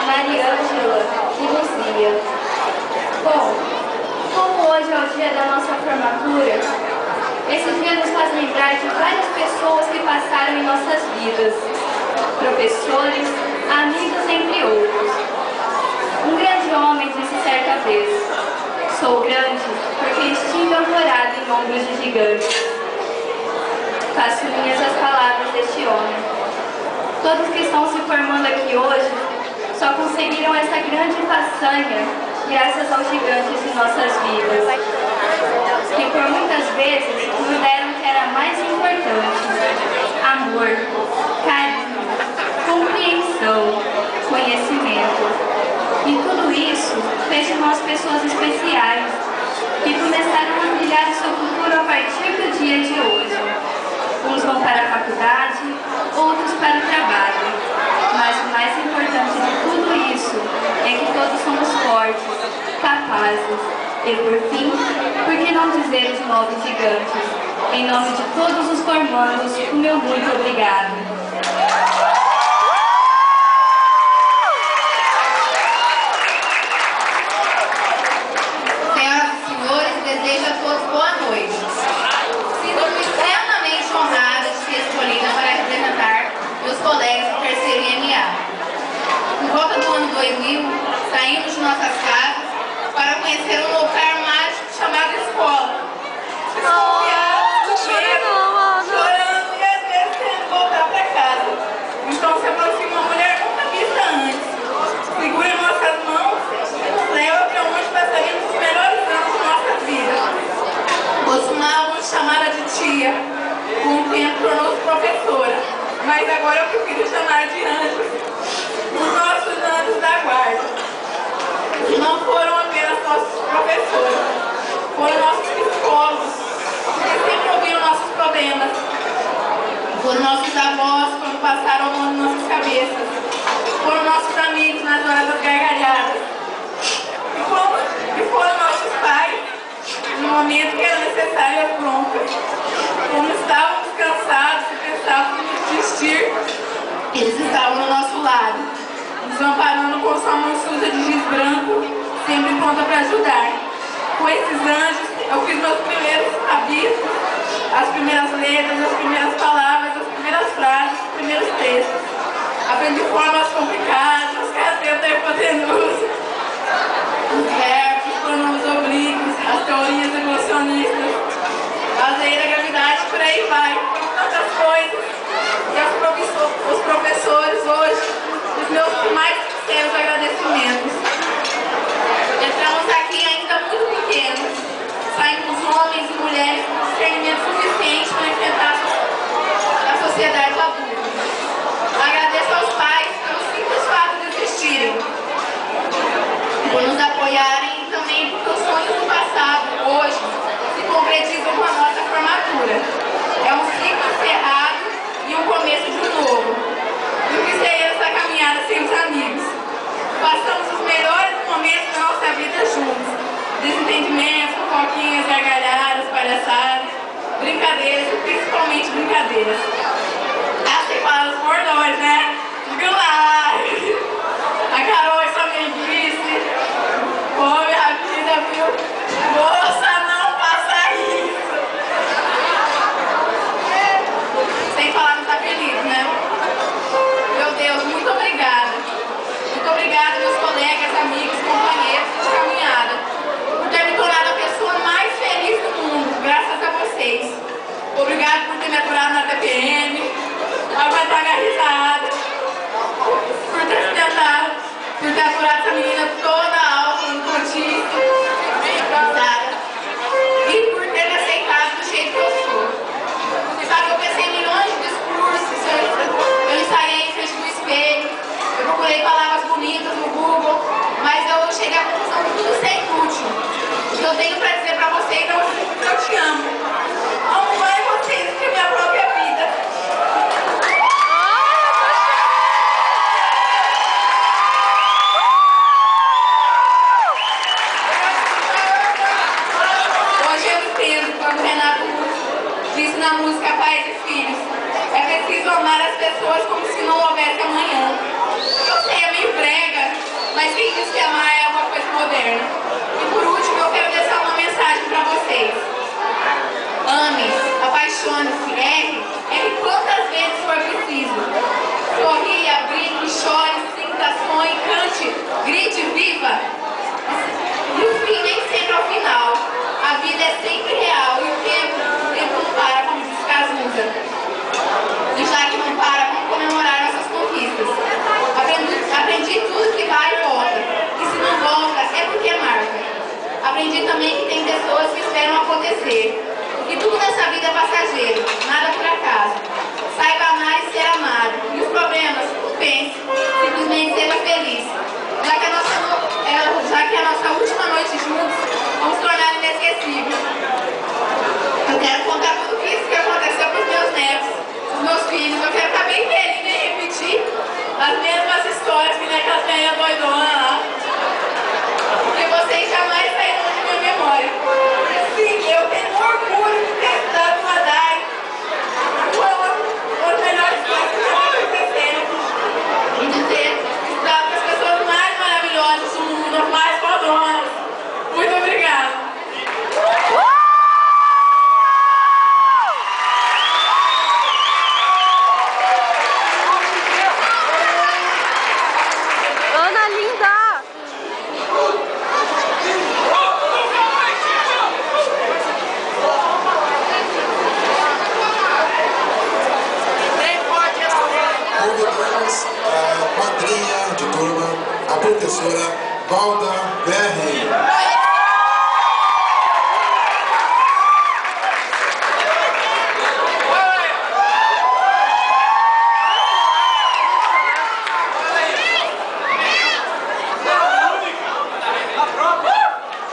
Mariângela e Luzia. Bom, como hoje é o dia da nossa formatura, esse dia nos faz lembrar de várias pessoas que passaram em nossas vidas, professores, amigos, entre outros. Um grande homem disse certa vez: sou grande porque estive ancorado em ombros de gigantes. Faço minhas as palavras deste homem. Todos que estão se formando aqui hoje só conseguiram essa grande façanha graças aos gigantes de nossas vidas, que por muitas vezes nos deram o que era mais importante: amor, carinho, compreensão, conhecimento. E tudo isso fez de nós pessoas especiais, que começaram a brilhar o seu futuro a partir do dia de hoje. Uns vão para a faculdade, outros para o trabalho. Mas o mais importante de tudo isso é que todos somos fortes, capazes. E por fim, por que não dizer os 9 gigantes? Em nome de todos os formandos, o meu muito obrigado. Desejo a todos boa noite. Sinto-me extremamente honrada de ser escolhida para representar meus colegas do terceiro IMA. Por volta do ano 2000, saímos de nossas casas para conhecer um lugar mágico chamado escola. Chorando e às vezes querendo voltar para casa. Então se aproxima uma mulher nunca vista antes. Segura em nossas mãos e nos leva para onde passaremos os melhores anos de nossas vidas. Costumávamos chamá-la de tia, com o tempo tornou-se professora, mas agora eu prefiro chamar de anjos, os nossos anjos da guarda. Não foram apenas nossos professores, foram nossos psicólogos, que sempre ouviram nossos problemas. Foram nossos avós quando passaram a mão nas nossas cabeças. Foram nossos amigos nas horas das gargalhadas. E foram nossos pais no momento que era necessário as broncas. Como estávamos cansados e pensávamos em desistir, eles estavam do nosso lado, nos amparando com sua mão suja de giz branco, sempre pronta para ajudar. Com esses anjos, eu fiz meus primeiros rabiscos, as primeiras letras, as primeiras palavras, as primeiras frases, os primeiros textos. Aprendi formas complicadas, os catetos da hipotenusa, os verbos, os pronomes oblíquos, as teorias evolucionistas, a lei da gravidade, por aí vai. Tantas coisas. E os professores hoje, os meus mais sinceros agradecimentos. Entramos aqui ainda muito pequenos, saímos homens e mulheres com discernimento suficiente para enfrentar a sociedade adulta. Agradeço aos pais pelo simples fato de existirem, por nos apoiarem e também porque os sonhos do passado, hoje, se concretizam com a nossa formatura. É um ciclo encerrado e um começo de um novo. E o que seria essa caminhada sem os amigos? Passamos os melhores momentos da nossa vida juntos. Desentendimentos, fofoquinhas, gargalhadas, palhaçadas, brincadeiras e principalmente brincadeiras. Sem palavras por nós, né? Viu lá? A Carol, essa mendice. Come a vida, viu? Moça, não faça isso. Sem palavras apelidos, né? Meu Deus, muito obrigada. Muito obrigada, meus colegas, amigos, companheiros de caminhada, por ter me tornado a pessoa mais feliz do mundo, graças a vocês. Obrigado por ter me aturado na TPM. Aguentar minha risada, por ter sustentado, por ter apurado essa menina toda a aula no contínuo, e por ter me aceitado do jeito que eu sou. Sabe, eu pensei em milhões de discursos, eu ensaiei em frente do espelho, eu procurei palavras bonitas no Google, mas eu cheguei à conclusão que tudo isso é inútil. O que eu tenho para dizer para vocês é que eu te amo. Amo mais vocês do que a minha própria vida. Quando Renato disse na música Pais e Filhos, é preciso amar as pessoas como se não houvesse amanhã. Eu sei, é meio brega, feliz. Já que é a nossa última noite juntos, vamos tornar inesquecível. Eu quero contar tudo isso que aconteceu com os meus netos, os meus filhos. Eu quero estar bem velhinha e repetir as mesmas histórias que naquelas velhas doidonas lá. Porque vocês jamais saíram da minha memória. Sim, eu tenho orgulho de ter estudado com a Dai. Uma das melhores coisas que já aconteceram. E de ter estudado com as pessoas mais maravilhosas do mundo, as mais padronas. Muito obrigada. Ana linda! Convidamos a madrinha de turma, a professora Valda Berri.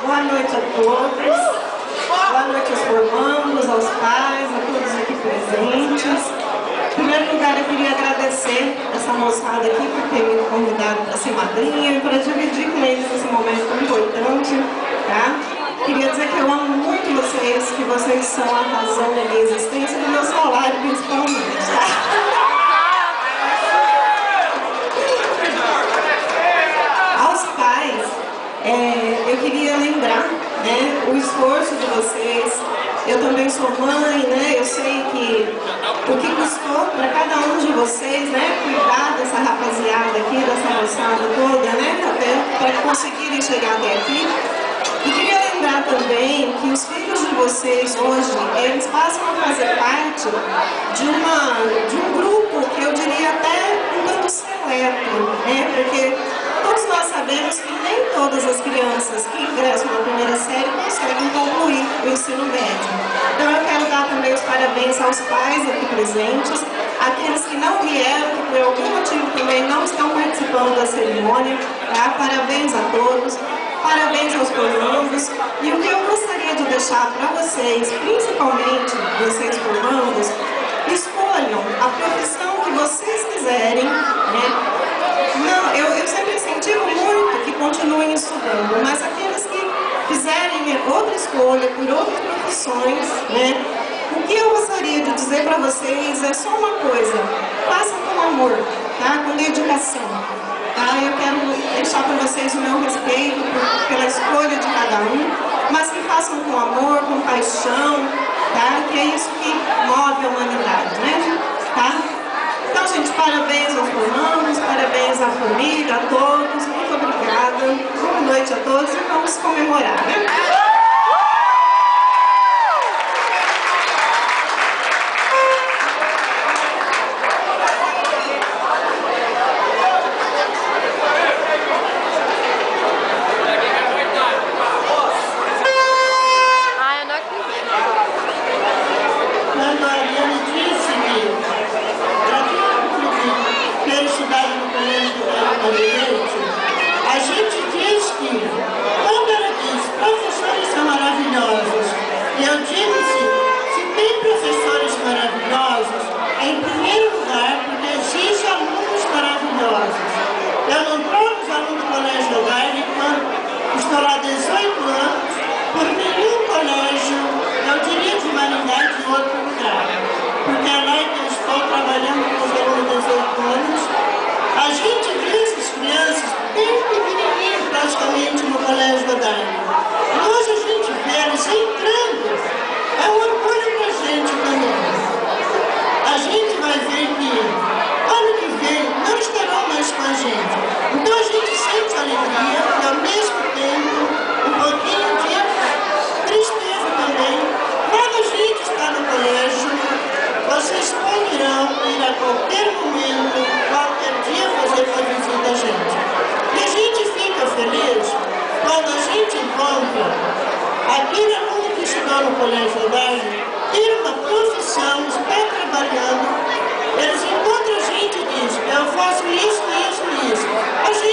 Boa noite a todos, boa noite aos formandos, aos pais, a todos aqui presentes. Em primeiro lugar, eu queria agradecer essa moçada aqui por ter me convidado para ser madrinha e para dividir com eles esse momento tão importante, tá? Queria dizer que eu amo muito vocês, que vocês são a razão da minha existência e do meu salário, principalmente, tá? Aos pais, eu queria lembrar, né, o esforço de vocês. Eu também sou mãe, né? Eu sei que o que custou para cada um de vocês, né, cuidar dessa rapaziada aqui, dessa moçada toda, né, para conseguirem chegar até aqui. E queria lembrar também que os filhos de vocês hoje, eles passam a fazer parte de um grupo que eu diria até um tanto seleto, né? Porque todos nós sabemos que nem todas as crianças que ingressam na primeira série conseguem concluir o ensino médio. Então eu quero dar também os parabéns aos pais aqui presentes, aqueles que não vieram, que por algum motivo também não estão participando da cerimônia, tá? Parabéns a todos, parabéns aos formandos. E o que eu gostaria de deixar para vocês, principalmente vocês formandos, escolham a profissão que vocês quiserem, né? Não, eu sempre incentivo muito que continuem estudando, mas aqueles que fizerem outra escolha por outras profissões, né? O que eu gostaria de dizer para vocês é só uma coisa: façam com amor, tá? Com dedicação, tá? Eu quero deixar para vocês o meu respeito pela escolha de cada um, mas que façam com amor, com paixão, tá? Que é isso que move a humanidade, né? Tá? Então, gente, parabéns aos formandos, parabéns à família, a todos, muito obrigada. Boa noite a todos e vamos comemorar, né? Quando a Ariane disse que ter estudado no colégio do Bandeirante, a gente diz que, quando ela diz, professores são maravilhosos, e eu disse, se tem professores maravilhosos, é em primeiro lugar porque existem alunos maravilhosos. Eu não troco os alunos do colégio Odaire quando estou lá 18 anos, por nenhum colégio, eu diria de humanidade de outro lugar. Porque é lá que eu estou trabalhando com os alunos de 18 anos. A gente vê essas crianças bem pequenininhos praticamente no colégio Odaire. E hoje a gente vê eles entrando. É um orgulho para a gente também. A gente vai ver que ano que vem não estarão mais com a gente. Então a gente sente alegria e ao mesmo tempo um pouquinho de tristeza também. Quando a gente está no colégio, vocês poderão ir a qualquer momento, qualquer dia fazer uma visita a gente. E a gente fica feliz quando a gente encontra aquele aluno que estudou no colégio Odaire, ter uma profissão, está trabalhando, eles encontram a gente e dizem, eu faço isso, isso e isso. A gente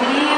alegria